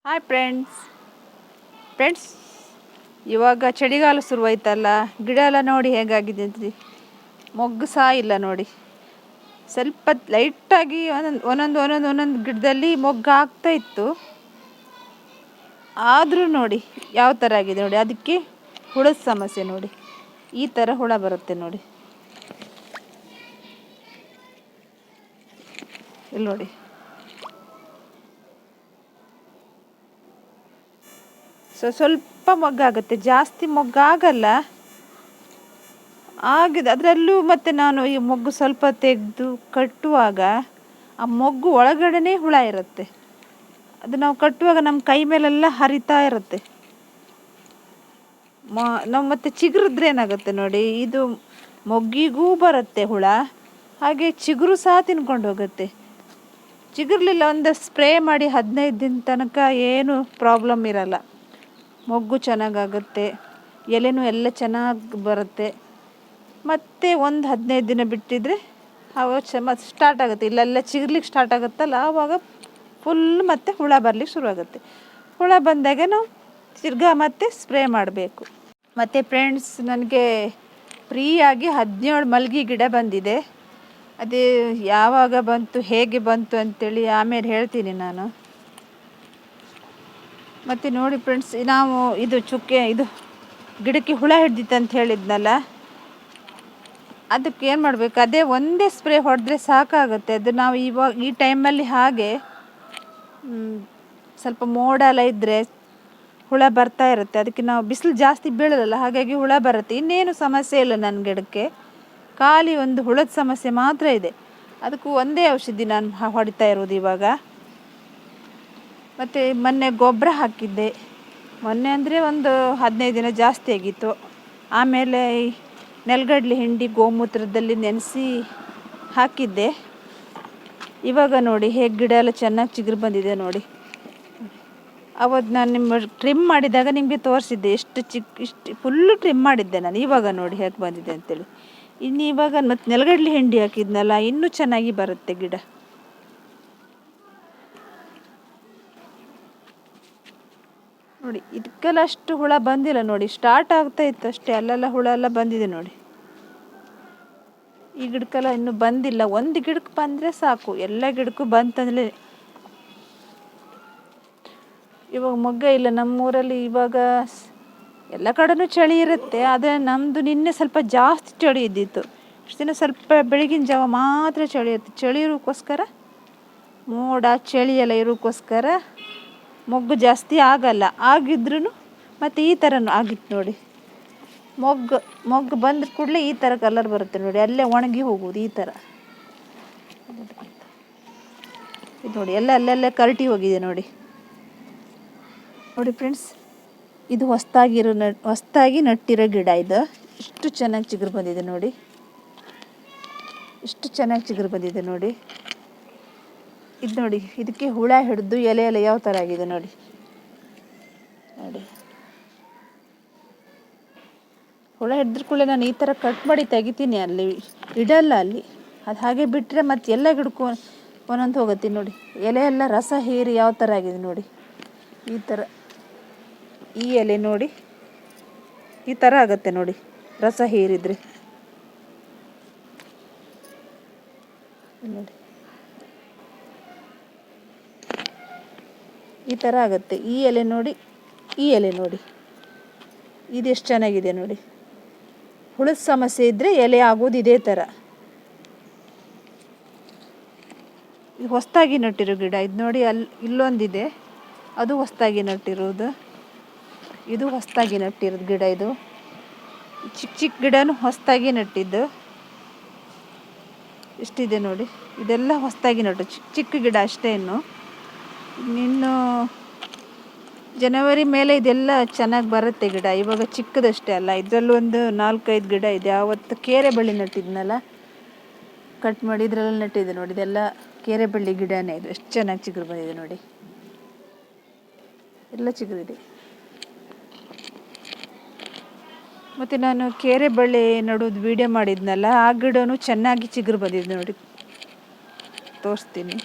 Hi friends ಇವಾಗ ಚಳಿಗಾಲ ಶುರುವಾಯ್ತಲ್ಲ, ಗಿಡ ಎಲ್ಲ ನೋಡಿ ಹೇಗಾಗಿದೆ ಅಂತ್ರಿ. ಮೊಗ್ಗು ಸಹ ಇಲ್ಲ ನೋಡಿ. ಸ್ವಲ್ಪ ಲೈಟಾಗಿ ಒಂದೊಂದು ಗಿಡದಲ್ಲಿ ಮೊಗ್ಗು ಆಗ್ತಾ ಇತ್ತು. ಆದರೂ ನೋಡಿ ಯಾವ ಥರ ಆಗಿದೆ ನೋಡಿ. ಅದಕ್ಕೆ ಹುಳದ ಸಮಸ್ಯೆ ನೋಡಿ. ಈ ಥರ ಹುಳ ಬರುತ್ತೆ ನೋಡಿ. ಇಲ್ಲಿ ನೋಡಿ, ಸ್ವಲ್ಪ ಮೊಗ್ಗಾಗುತ್ತೆ, ಜಾಸ್ತಿ ಮೊಗ್ಗಾಗಲ್ಲ. ಆಗಿದೆ ಅದರಲ್ಲೂ. ಮತ್ತು ನಾನು ಈ ಮೊಗ್ಗು ಸ್ವಲ್ಪ ತೆಗೆದು ಕಟ್ಟುವಾಗ ಆ ಮೊಗ್ಗು ಒಳಗಡೆನೇ ಹುಳ ಇರುತ್ತೆ. ಅದು ನಾವು ಕಟ್ಟುವಾಗ ನಮ್ಮ ಕೈ ಮೇಲೆಲ್ಲ ಹರಿತಾ ಇರುತ್ತೆ. ನಾವು ಮತ್ತೆ ಚಿಗುರಿದ್ರೆ ಏನಾಗುತ್ತೆ ನೋಡಿ, ಇದು ಮೊಗ್ಗಿಗೂ ಬರುತ್ತೆ ಹುಳ, ಹಾಗೆ ಚಿಗುರು ಸಹ ತಿನ್ಕೊಂಡು ಹೋಗುತ್ತೆ. ಚಿಗುರ್ಲಿಲ್ಲ ಒಂದು ಸ್ಪ್ರೇ ಮಾಡಿ 15 ದಿನ ತನಕ ಏನು ಪ್ರಾಬ್ಲಮ್ ಇರಲ್ಲ. ಮೊಗ್ಗು ಚೆನ್ನಾಗಾಗುತ್ತೆ, ಎಲೆನೂ ಎಲ್ಲ ಚೆನ್ನಾಗಿ ಬರುತ್ತೆ. ಮತ್ತು ಒಂದು 15 ದಿನ ಬಿಟ್ಟಿದ್ರೆ ಅವಾಗ ಮತ್ತೆ ಸ್ಟಾರ್ಟ್ ಆಗುತ್ತೆ. ಇಲ್ಲೆಲ್ಲ ಚಿಗುರ್ಲಿಕ್ಕೆ ಸ್ಟಾರ್ಟ್ ಆಗುತ್ತಲ್ಲ, ಆವಾಗ ಫುಲ್ ಮತ್ತೆ ಹುಳ ಬರಲಿಕ್ಕೆ ಶುರುವಾಗುತ್ತೆ. ಹುಳ ಬಂದಾಗ ನಾವು ತಿರ್ಗಾ ಮತ್ತೆ ಸ್ಪ್ರೇ ಮಾಡಬೇಕು. ಮತ್ತು ಫ್ರೆಂಡ್ಸ್, ನನಗೆ ಫ್ರೀಯಾಗಿ 17 ಮಲ್ಗೆ ಗಿಡ ಬಂದಿದೆ. ಅದೇ ಯಾವಾಗ ಬಂತು, ಹೇಗೆ ಬಂತು ಅಂತೇಳಿ ಆಮೇಲೆ ಹೇಳ್ತೀನಿ ನಾನು. ಮತ್ತು ನೋಡಿ ಫ್ರೆಂಡ್ಸ್, ನಾವು ಇದು ಗಿಡಕ್ಕೆ ಹುಳ ಹಿಡ್ದಿತ್ತು ಅಂತ ಹೇಳಿದ್ನಲ್ಲ, ಅದಕ್ಕೆ ಏನು ಮಾಡಬೇಕು, ಅದೇ ಒಂದೇ ಸ್ಪ್ರೇ ಹೊಡೆದ್ರೆ ಸಾಕಾಗುತ್ತೆ. ಅದು ನಾವು ಇವಾಗ ಈ ಟೈಮಲ್ಲಿ ಹಾಗೆ ಸ್ವಲ್ಪ ಮೋಡ ಎಲ್ಲ ಇದ್ದರೆ ಹುಳ ಬರ್ತಾ ಇರುತ್ತೆ. ಅದಕ್ಕೆ ನಾವು ಬಿಸಿಲು ಜಾಸ್ತಿ ಬೀಳಲ್ಲ, ಹಾಗಾಗಿ ಹುಳ ಬರುತ್ತೆ. ಇನ್ನೇನು ಸಮಸ್ಯೆ ಇಲ್ಲ ನನ್ನ ಗಿಡಕ್ಕೆ, ಖಾಲಿ ಒಂದು ಹುಳದ ಸಮಸ್ಯೆ ಮಾತ್ರ ಇದೆ. ಅದಕ್ಕೂ ಒಂದೇ ಔಷಧಿ ನಾನು ಹೊಡಿತಾ ಇರೋದು ಇವಾಗ. ಮತ್ತು ಮೊನ್ನೆ ಗೊಬ್ಬರ ಹಾಕಿದ್ದೆ. ಮೊನ್ನೆ ಅಂದರೆ ಒಂದು 15 ದಿನ ಜಾಸ್ತಿ ಆಗಿತ್ತು. ಆಮೇಲೆ ನೆಲಗಡಲೆ ಹಿಂಡಿ ಗೋಮೂತ್ರದಲ್ಲಿ ನೆನೆಸಿ ಹಾಕಿದ್ದೆ. ಇವಾಗ ನೋಡಿ ಹೇಗೆ ಗಿಡ ಎಲ್ಲ ಚೆನ್ನಾಗಿ ಚಿಗುರು ಬಂದಿದೆ ನೋಡಿ. ಅವತ್ತು ನಾನು ನಿಮ್ಮ ಟ್ರಿಮ್ ಮಾಡಿದಾಗ ನಿಮಗೆ ತೋರಿಸಿದ್ದೆ, ಇಷ್ಟು ಫುಲ್ಲು ಟ್ರಿಮ್ ಮಾಡಿದ್ದೆ ನಾನು. ಇವಾಗ ನೋಡಿ ಹೇಗೆ ಬಂದಿದೆ ಅಂತೇಳಿ. ಇನ್ನು ಇವಾಗ ಮತ್ತು ನೆಲಗಡಲೆ ಹಿಂಡಿ ಹಾಕಿದ್ನಲ್ಲ, ಇನ್ನೂ ಚೆನ್ನಾಗಿ ಬರುತ್ತೆ ಗಿಡ. ನೋಡಿ, ಇದಕ್ಕೆಲ್ಲ ಅಷ್ಟು ಹುಳ ಬಂದಿಲ್ಲ ನೋಡಿ. ಸ್ಟಾರ್ಟ್ ಆಗ್ತಾ ಇತ್ತು ಅಷ್ಟೇ, ಅಲ್ಲೆಲ್ಲ ಹುಳ ಎಲ್ಲ ಬಂದಿದೆ ನೋಡಿ. ಈ ಗಿಡಕ್ಕೆಲ್ಲ ಇನ್ನೂ ಬಂದಿಲ್ಲ. ಒಂದು ಗಿಡಕ್ಕೆ ಬಂದರೆ ಸಾಕು, ಎಲ್ಲ ಗಿಡಕ್ಕೂ ಬಂತಂದರೆ. ಇವಾಗ ಮೊಗ್ಗ ಇಲ್ಲ ನಮ್ಮೂರಲ್ಲಿ. ಇವಾಗ ಎಲ್ಲ ಕಡೆನೂ ಚಳಿ ಇರುತ್ತೆ, ಆದರೆ ನಮ್ಮದು ನಿನ್ನೆ ಸ್ವಲ್ಪ ಜಾಸ್ತಿ ಚಳಿ ಇದ್ದಿತ್ತು. ಇಷ್ಟು ದಿನ ಸ್ವಲ್ಪ ಬೆಳಗಿನ ಜಾವ ಮಾತ್ರ ಚಳಿ ಇರುತ್ತೆ. ಚಳಿ ಇರೋಕ್ಕೋಸ್ಕರ, ಮೋಡ ಚಳಿ ಎಲ್ಲ ಇರೋಕ್ಕೋಸ್ಕರ ಮೊಗ್ಗು ಜಾಸ್ತಿ ಆಗಲ್ಲ. ಆಗಿದ್ರೂ ಮತ್ತು ಈ ಥರನೂ ಆಗಿತ್ತು ನೋಡಿ. ಮೊಗ್ಗು ಬಂದ ಕೂಡಲೇ ಈ ಥರ ಕಲರ್ ಬರುತ್ತೆ ನೋಡಿ, ಅಲ್ಲೇ ಒಣಗಿ ಹೋಗುವುದು ಈ ಥರ. ಇದು ನೋಡಿ, ಅಲ್ಲೆಲ್ಲ ಕರಟಿ ಹೋಗಿದೆ ನೋಡಿ. ನೋಡಿ ಫ್ರೆಂಡ್ಸ್, ಇದು ಹೊಸ್ದಾಗಿ ನಟ್ಟಿರೋ ಗಿಡ. ಇದು ಇಷ್ಟು ಚೆನ್ನಾಗಿ ಚಿಗುರು ಬಂದಿದೆ ನೋಡಿ. ಇಷ್ಟು ಚೆನ್ನಾಗಿ ಚಿಗುರು ಬಂದಿದೆ ನೋಡಿ. ಇದು ನೋಡಿ, ಇದಕ್ಕೆ ಹುಳ ಹಿಡಿದು ಎಲೆ ಯಾವ ಥರ ಆಗಿದೆ ನೋಡಿ. ಹುಳ ಹಿಡಿದ್ರ ಕೂಡಲೇ ನಾನು ಈ ಥರ ಕಟ್ ಮಾಡಿ ತೆಗಿತೀನಿ, ಅಲ್ಲಿ ಇಡಲ್ಲ ಅಲ್ಲಿ. ಅದು ಹಾಗೆ ಬಿಟ್ಟರೆ ಮತ್ತೆ ಎಲ್ಲ ಗಿಡಕ್ಕೂ ಒಂದೊಂದು ಹೋಗುತ್ತೆ ನೋಡಿ. ಎಲೆ ಎಲ್ಲ ರಸ ಹೀರಿ ಯಾವ ಥರ ಆಗಿದೆ ನೋಡಿ. ಈ ಥರ ಈ ಎಲೆ ನೋಡಿ ಈ ಥರ ಆಗುತ್ತೆ ನೋಡಿ, ರಸ ಹೀರಿದರೆ ನೋಡಿ. ಈ ಥರ ಆಗುತ್ತೆ. ಈ ಎಲೆ ನೋಡಿ, ಈ ಎಲೆ ನೋಡಿ, ಇದೆಷ್ಟು ಚೆನ್ನಾಗಿದೆ ನೋಡಿ. ಹುಳದ ಸಮಸ್ಯೆ ಇದ್ದರೆ ಎಲೆ ಆಗೋದು ಇದೇ ಥರ. ಇದು ಹೊಸದಾಗಿ ನಟ್ಟಿರೋ ಗಿಡ. ಇದು ನೋಡಿ, ಇಲ್ಲೊಂದಿದೆ, ಅದು ಹೊಸದಾಗಿ ನಟ್ಟಿರೋದು. ಇದು ಹೊಸದಾಗಿ ನಟ್ಟಿರೋದು ಗಿಡ. ಇದು ಚಿಕ್ಕ ಗಿಡನೂ ಹೊಸದಾಗಿ ನಟ್ಟಿದ್ದು. ಇಷ್ಟಿದೆ ನೋಡಿ, ಇದೆಲ್ಲ ಹೊಸದಾಗಿ ನಟ್ಟು ಚಿಕ್ಕ ಗಿಡ ಅಷ್ಟೇ. ಇನ್ನು ಜನವರಿ ಮೇಲೆ ಇದೆಲ್ಲ ಚೆನ್ನಾಗಿ ಬರುತ್ತೆ ಗಿಡ. ಇವಾಗ ಚಿಕ್ಕದಷ್ಟೇ ಅಲ್ಲ, ಇದರಲ್ಲೂ ಒಂದು 4-5 ಗಿಡ ಇದೆ. ಆವತ್ತು ಕೇರೆ ಬಳ್ಳಿ ನಟ್ಟಿದ್ನಲ್ಲ, ಕಟ್ ಮಾಡಿ ಇದರಲ್ಲಿ ನಟ್ಟಿದೆ ನೋಡಿ. ಇದೆಲ್ಲ ಕೇರೆ ಬಳ್ಳಿ ಗಿಡನೇ. ಇದು ಎಷ್ಟು ಚೆನ್ನಾಗಿ ಚಿಗುರು ಬಂದಿದೆ ನೋಡಿ, ಎಲ್ಲ ಚಿಗುರಿದೆ. ಮತ್ತು ನಾನು ಕೇರೆ ಬಳ್ಳಿ ನಡೋದು ವಿಡಿಯೋ ಮಾಡಿದ್ನಲ್ಲ, ಆ ಗಿಡನೂ ಚೆನ್ನಾಗಿ ಚಿಗುರು ಬಂದಿದೆ ನೋಡಿ, ತೋರಿಸ್ತೀನಿ.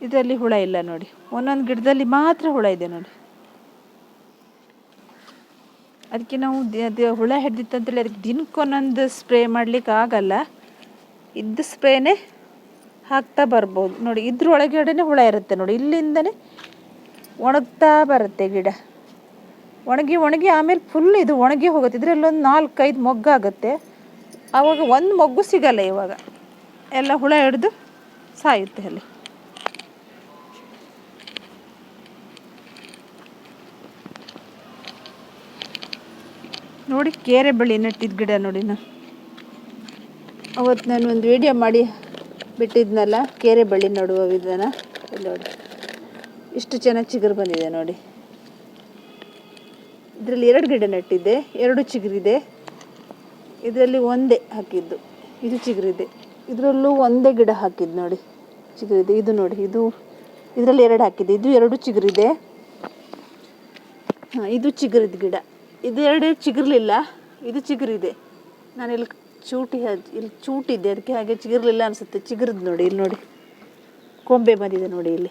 ಇದರಲ್ಲಿ ಹುಳ ಇಲ್ಲ ನೋಡಿ, ಒಂದೊಂದು ಗಿಡದಲ್ಲಿ ಮಾತ್ರ ಹುಳ ಇದೆ ನೋಡಿ. ಅದಕ್ಕೆ ನಾವು ಅದು ಹುಳ ಹಿಡ್ದಿತ್ತಂತೇಳಿ ಅದಕ್ಕೆ ದಿನಕ್ಕೊಂದೊಂದು ಸ್ಪ್ರೇ ಮಾಡಲಿಕ್ಕೆ ಆಗಲ್ಲ. ಇದ್ದ ಸ್ಪ್ರೇನೇ ಹಾಕ್ತಾ ಬರ್ಬೋದು ನೋಡಿ. ಇದ್ರೊಳಗಡೆನೆ ಹುಳ ಇರುತ್ತೆ ನೋಡಿ, ಇಲ್ಲಿಂದನೇ ಒಣಗ್ತಾ ಬರುತ್ತೆ ಗಿಡ. ಒಣಗಿ ಆಮೇಲೆ ಫುಲ್ ಇದು ಒಣಗಿ ಹೋಗುತ್ತೆ. ಇದರಲ್ಲೊಂದು 4-5 ಮೊಗ್ಗಾಗುತ್ತೆ. ಆವಾಗ ಒಂದು ಮೊಗ್ಗು ಸಿಗಲ್ಲ. ಇವಾಗ ಎಲ್ಲ ಹುಳ ಹಿಡಿದು ಸಾಯುತ್ತೆ ಅಲ್ಲಿ. ನೋಡಿ ಕೇರೆ ಬಳ್ಳಿ ನೆಟ್ಟಿದ್ದ ಗಿಡ ನೋಡಿ. ಅವತ್ತು ನಾನು ಒಂದು ವಿಡಿಯೋ ಮಾಡಿ ಬಿಟ್ಟಿದ್ನಲ್ಲ, ಕೇರೆ ಬಳ್ಳಿ ನಡುವ ವಿಧಾನ. ಇಲ್ಲಿ ನೋಡಿ ಇಷ್ಟು ಚೆನ್ನಾಗಿ ಚಿಗುರು ಬಂದಿದೆ ನೋಡಿ. ಇದರಲ್ಲಿ 2 ಗಿಡ ನೆಟ್ಟಿದ್ದೆ, 2 ಚಿಗುರಿದೆ. ಇದರಲ್ಲಿ ಒಂದೇ ಹಾಕಿದ್ದು, ಇದು ಚಿಗುರಿದೆ. ಇದರಲ್ಲೂ ಒಂದೇ ಗಿಡ ಹಾಕಿದ್ದು ನೋಡಿ, ಚಿಗುರಿದೆ. ಇದು ನೋಡಿ, ಇದರಲ್ಲಿ 2 ಹಾಕಿದ್ದೆ, ಇದು 2 ಚಿಗುರಿದೆ. ಹಾಂ, ಇದು ಚಿಗುರಿದ ಗಿಡ. ಇದು 2 ಚಿಗುರಲಿಲ್ಲ, ಇದು ಚಿಗುರಿದೆ. ನಾನು ಇಲ್ಲಿ ಚೂಟಿದ್ದೆ, ಅದಕ್ಕೆ ಹಾಗೆ ಚಿಗುರಲಿಲ್ಲ ಅನಿಸುತ್ತೆ. ಚಿಗುರಿದ್ ನೋಡಿ, ಇಲ್ಲಿ ನೋಡಿ ಕೊಂಬೆ ಬಂದಿದೆ ನೋಡಿ, ಇಲ್ಲಿ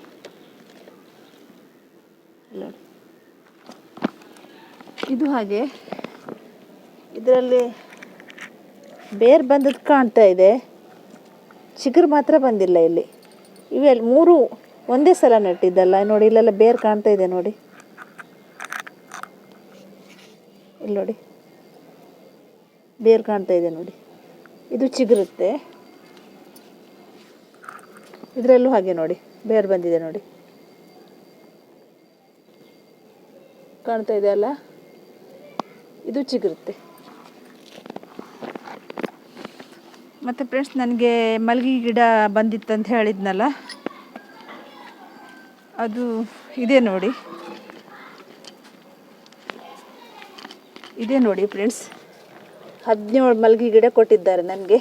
ನೋಡಿ. ಇದು ಹಾಗೆ ಇದರಲ್ಲಿ ಬೇರು ಬಂದದ್ದು ಕಾಣ್ತಾ ಇದೆ, ಚಿಗುರು ಮಾತ್ರ ಬಂದಿಲ್ಲ ಇಲ್ಲಿ. ಇವೆಲ್ಲ 3 ಒಂದೇ ಸಲ ನೆಟ್ಟಿದ್ದಲ್ಲ ನೋಡಿ. ಇಲ್ಲೆಲ್ಲ ಬೇರು ಕಾಣ್ತಾ ಇದೆ ನೋಡಿ, ಇಲ್ಲಿ ನೋಡಿ ಬೇರು ಕಾಣ್ತಾ ಇದೆ ನೋಡಿ. ಇದು ಚಿಗುರುತ್ತೆ. ಇದರಲ್ಲೂ ಹಾಗೆ ನೋಡಿ ಬೇರು ಬಂದಿದೆ ನೋಡಿ, ಕಾಣ್ತಾ ಇದೆ ಅಲ್ಲ. ಇದು ಚಿಗುರುತ್ತೆ. ಮತ್ತು ಫ್ರೆಂಡ್ಸ್, ನನಗೆ ಮಲ್ಗೆ ಗಿಡ ಬಂದಿತ್ತಂತ ಹೇಳಿದ್ನಲ್ಲ, ಅದು ಇದೆ ನೋಡಿ. ಇದೇ ನೋಡಿ ಫ್ರೆಂಡ್ಸ್, 17 ಮಲ್ಗೆ ಗಿಡ ಕೊಟ್ಟಿದ್ದಾರೆ ನನಗೆ.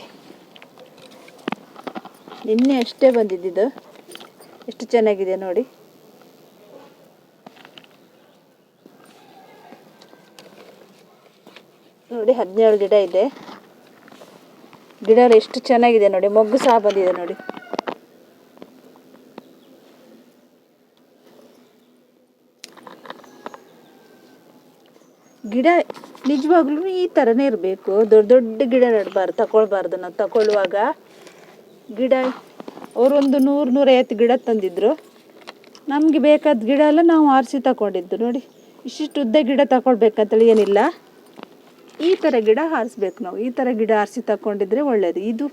ನಿನ್ನೆ ಅಷ್ಟೇ ಬಂದಿದ್ದು, ಎಷ್ಟು ಚೆನ್ನಾಗಿದೆ ನೋಡಿ. ನೋಡಿ 17 ಗಿಡ ಇದೆ. ಗಿಡ ಎಷ್ಟು ಚೆನ್ನಾಗಿದೆ ನೋಡಿ, ಮೊಗ್ಗು ಸಹ ಬಂದಿದೆ ನೋಡಿ. ಗಿಡ ನಿಜವಾಗ್ಲೂ ಈ ಥರನೇ ಇರಬೇಕು. ದೊಡ್ಡ ದೊಡ್ಡ ಗಿಡ ತಗೊಳ್ಬಾರ್ದು. ನಾವು ತಗೊಳ್ಳುವಾಗ ಗಿಡ ಅವರೊಂದು 100-150 ಗಿಡ ತಂದಿದ್ರು. ನಮಗೆ ಬೇಕಾದ ಗಿಡ ಎಲ್ಲ ನಾವು ಆರಿಸಿ ತಗೊಂಡಿದ್ದು ನೋಡಿ. ಇಷ್ಟಿಷ್ಟು ಉದ್ದ ಗಿಡ ತಗೊಳ್ಬೇಕಂತೇಳಿ ಏನಿಲ್ಲ, ಈ ಥರ ಗಿಡ ಆರಿಸ್ಬೇಕು ನಾವು. ಈ ಥರ ಗಿಡ ಆರಿಸಿ ತಗೊಂಡಿದ್ರೆ ಒಳ್ಳೆಯದು. ಇದು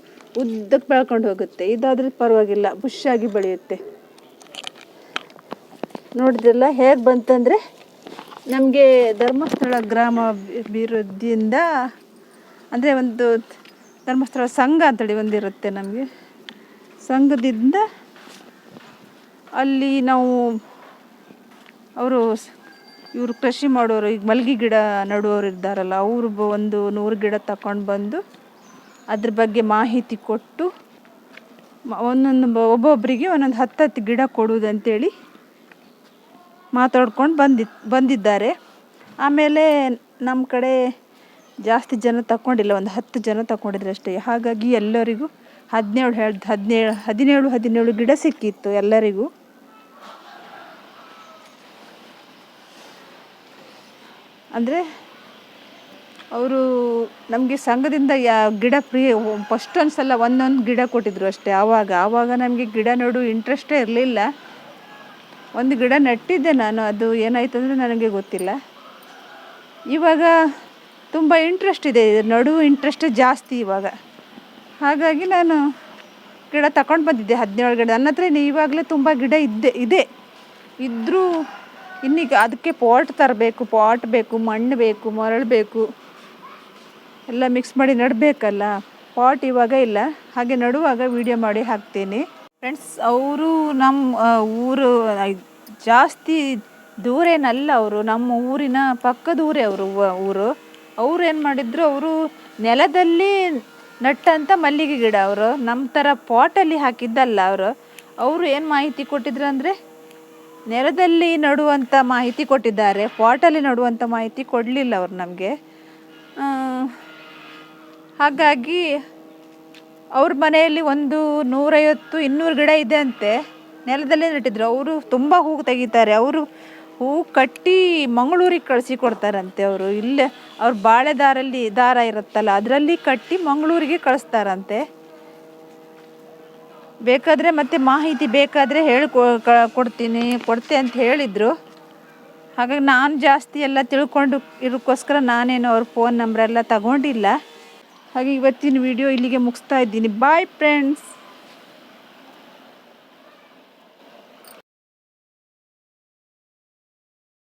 ಉದ್ದಕ್ಕೆ ಬೆಳ್ಕೊಂಡು ಹೋಗುತ್ತೆ, ಇದಾದರೆ ಪರವಾಗಿಲ್ಲ, ಬುಷಾಗಿ ಬೆಳೆಯುತ್ತೆ. ನೋಡಿದ್ರಲ್ಲ ಹೇಗೆ ಬಂತಂದರೆ, ನಮಗೆ ಧರ್ಮಸ್ಥಳ ಗ್ರಾಮ ಅಭಿವೃದ್ಧಿಯಿಂದ, ಅಂದರೆ ಒಂದು ಧರ್ಮಸ್ಥಳ ಸಂಘ ಅಂತೇಳಿ ಒಂದಿರುತ್ತೆ ನಮಗೆ, ಸಂಘದಿಂದ ಅಲ್ಲಿ ನಾವು ಇವರು ಕೃಷಿ ಮಾಡೋರು, ಈಗ ಮಲ್ಗೆ ಗಿಡ ನಡುವವರು ಇದ್ದಾರಲ್ಲ, ಅವರು ಒಂದು 100 ಗಿಡ ತಗೊಂಡು ಬಂದು ಅದ್ರ ಬಗ್ಗೆ ಮಾಹಿತಿ ಕೊಟ್ಟು ಒಬ್ಬೊಬ್ಬರಿಗೆ ಒಂದೊಂದು 10 ಗಿಡ ಕೊಡುವುದಂತೇಳಿ ಮಾತಾಡ್ಕೊಂಡು ಬಂದಿದ್ದಾರೆ. ಆಮೇಲೆ ನಮ್ಮ ಕಡೆ ಜಾಸ್ತಿ ಜನ ತಗೊಂಡಿಲ್ಲ, ಒಂದು 10 ಜನ ತಗೊಂಡಿದ್ರು ಅಷ್ಟೇ. ಹಾಗಾಗಿ ಎಲ್ಲರಿಗೂ 17 ಗಿಡ ಸಿಕ್ಕಿತ್ತು ಎಲ್ಲರಿಗೂ. ಅಂದರೆ ಅವರು ನಮಗೆ ಸಂಘದಿಂದ ಗಿಡ ಫ್ರೀ ಫಸ್ಟ್ ಒಂದು ಸಲ ಒಂದೊಂದು ಗಿಡ ಕೊಟ್ಟಿದ್ರು ಅಷ್ಟೇ. ಆವಾಗ ನಮಗೆ ಗಿಡ ನೆಡು ಇಂಟ್ರೆಸ್ಟೇ ಇರಲಿಲ್ಲ. ಒಂದು ಗಿಡ ನೆಟ್ಟಿದ್ದೆ ನಾನು, ಅದು ಏನಾಯ್ತು ಅಂದರೆ ನನಗೆ ಗೊತ್ತಿಲ್ಲ. ಇವಾಗ ತುಂಬ ಇಂಟ್ರೆಸ್ಟ್ ಇದೆ, ನಡುವು ಇಂಟ್ರೆಸ್ಟ್ ಜಾಸ್ತಿ ಇವಾಗ. ಹಾಗಾಗಿ ನಾನು ಗಿಡ ತಗೊಂಡು ಬಂದಿದ್ದೆ 17 ಗಿಡ. ನನ್ನ ಹತ್ರ ಇವಾಗಲೇ ತುಂಬ ಗಿಡ ಇದ್ದರೂ ಇನ್ನೀಗ ಅದಕ್ಕೆ ಪಾಟ್ ತರಬೇಕು, ಪಾಟ್ ಬೇಕು, ಮಣ್ಣು ಬೇಕು, ಮರಳು ಬೇಕು, ಎಲ್ಲ ಮಿಕ್ಸ್ ಮಾಡಿ ನೆಡಬೇಕಲ್ಲ. ಪಾಟ್ ಇವಾಗ ಇಲ್ಲ, ಹಾಗೆ ನಡುವಾಗ ವಿಡಿಯೋ ಮಾಡಿ ಹಾಕ್ತೀನಿ ಫ್ರೆಂಡ್ಸ್. ಅವರು ನಮ್ಮ ಊರು ಜಾಸ್ತಿ ದೂರ ಏನಲ್ಲ, ಅವರು ನಮ್ಮ ಊರಿನ ಪಕ್ಕದ ಊರೇ ಅವರು ಏನು ಮಾಡಿದ್ರು, ಅವರು ನೆಲದಲ್ಲಿ ನಟ್ಟಂಥ ಮಲ್ಲಿಗೆ ಗಿಡ ಅವರು ನಮ್ಮ ಥರ ಪಾಟಲ್ಲಿ ಹಾಕಿದ್ದಲ್ಲ. ಅವರು ಏನು ಮಾಹಿತಿ ಕೊಟ್ಟಿದ್ರು ಅಂದರೆ, ನೆಲದಲ್ಲಿ ನಡುವಂಥ ಮಾಹಿತಿ ಕೊಟ್ಟಿದ್ದಾರೆ, ಪಾಟಲ್ಲಿ ನಡುವಂಥ ಮಾಹಿತಿ ಕೊಡಲಿಲ್ಲ ಅವರು ನಮಗೆ. ಹಾಗಾಗಿ ಅವ್ರ ಮನೆಯಲ್ಲಿ ಒಂದು 150-200 ಗಿಡ ಇದೆ ಅಂತೆ. ನೆಲದಲ್ಲೇ ನೆಟ್ಟಿದ್ರು. ಅವರು ತುಂಬ ಹೂ ತೆಗಿತಾರೆ. ಅವರು ಹೂ ಕಟ್ಟಿ ಮಂಗಳೂರಿಗೆ ಕಳಿಸಿ ಕೊಡ್ತಾರಂತೆ. ಅವರು ಇಲ್ಲೇ ಅವ್ರ ಬಾಳೆ ದಾರ ಇರುತ್ತಲ್ಲ ಅದರಲ್ಲಿ ಕಟ್ಟಿ ಮಂಗಳೂರಿಗೆ ಕಳಿಸ್ತಾರಂತೆ. ಬೇಕಾದರೆ ಮತ್ತೆ ಮಾಹಿತಿ ಬೇಕಾದರೆ ಕೊಡ್ತೆ ಅಂತ ಹೇಳಿದರು. ಹಾಗಾಗಿ ನಾನು ಜಾಸ್ತಿ ಎಲ್ಲ ತಿಳ್ಕೊಂಡು ಇದಕ್ಕೋಸ್ಕರ ನಾನೇನು ಅವ್ರ ಫೋನ್ ನಂಬರೆಲ್ಲ ತಗೊಂಡಿಲ್ಲ. ಹಾಗೆ ಇವತ್ತಿನ ವಿಡಿಯೋ ಇಲ್ಲಿಗೆ ಮುಗಿಸ್ತಾ ಇದ್ದೀನಿ. Bye friends.